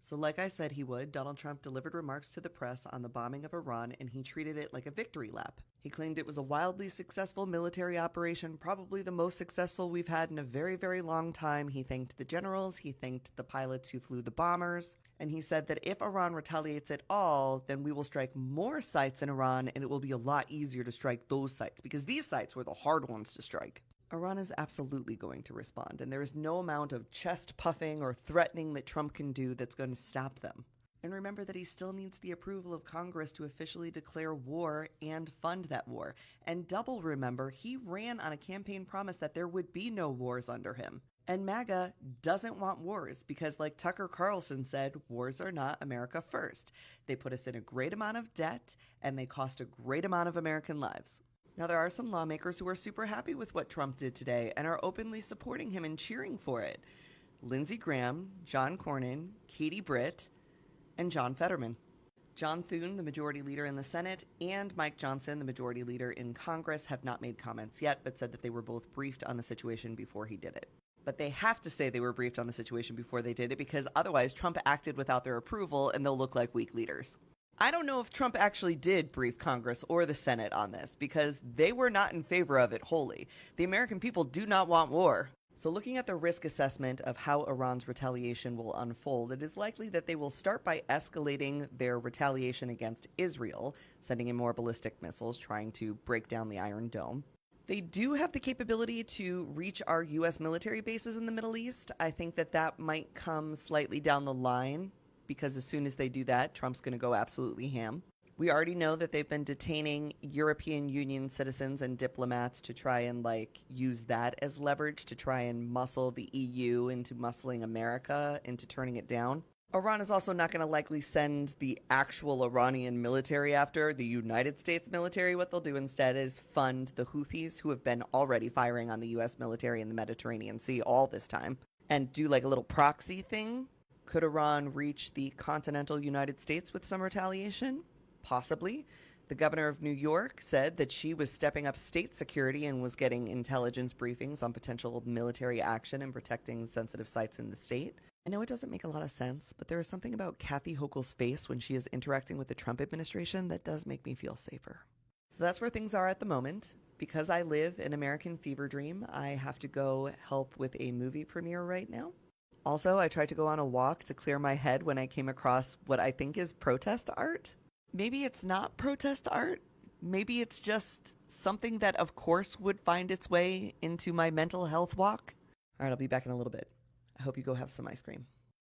So, like I said he would, Donald Trump delivered remarks to the press on the bombing of Iran, and he treated it like a victory lap. He claimed it was a wildly successful military operation, probably the most successful we've had in a very, very long time. He thanked the generals, he thanked the pilots who flew the bombers, and he said that if Iran retaliates at all, then we will strike more sites in Iran, and it will be a lot easier to strike those sites, because these sites were the hard ones to strike. Iran is absolutely going to respond, and there is no amount of chest puffing or threatening that Trump can do that's going to stop them. And remember that he still needs the approval of Congress to officially declare war and fund that war. And double remember, he ran on a campaign promise that there would be no wars under him. And MAGA doesn't want wars because, like Tucker Carlson said, wars are not America first. They put us in a great amount of debt, and they cost a great amount of American lives. Now, there are some lawmakers who are super happy with what Trump did today and are openly supporting him and cheering for it. Lindsey Graham, John Cornyn, Katie Britt, and John Fetterman. John Thune, the majority leader in the Senate, and Mike Johnson, the majority leader in Congress, have not made comments yet, but said that they were both briefed on the situation before he did it. But they have to say they were briefed on the situation before they did it because otherwise Trump acted without their approval and they'll look like weak leaders. I don't know if Trump actually did brief Congress or the Senate on this because they were not in favor of it wholly. The American people do not want war. So looking at the risk assessment of how Iran's retaliation will unfold, it is likely that they will start by escalating their retaliation against Israel, sending in more ballistic missiles, trying to break down the Iron Dome. They do have the capability to reach our U.S. military bases in the Middle East. I think that that might come slightly down the line, because as soon as they do that, Trump's going to go absolutely ham. We already know that they've been detaining European Union citizens and diplomats to try and use that as leverage to try and muscle the EU into muscling America into turning it down. Iran is also not going to likely send the actual Iranian military after the United States military. What they'll do instead is fund the Houthis, who have been already firing on the U.S. military in the Mediterranean Sea all this time, and do a little proxy thing. Could Iran reach the continental United States with some retaliation? Possibly. The governor of New York said that she was stepping up state security and was getting intelligence briefings on potential military action and protecting sensitive sites in the state. I know it doesn't make a lot of sense, but there is something about Kathy Hochul's face when she is interacting with the Trump administration that does make me feel safer. So that's where things are at the moment. Because I live an American fever dream, I have to go help with a movie premiere right now. Also, I tried to go on a walk to clear my head when I came across what I think is protest art. Maybe it's not protest art. Maybe it's just something that, of course, would find its way into my mental health walk. All right, I'll be back in a little bit. I hope you go have some ice cream.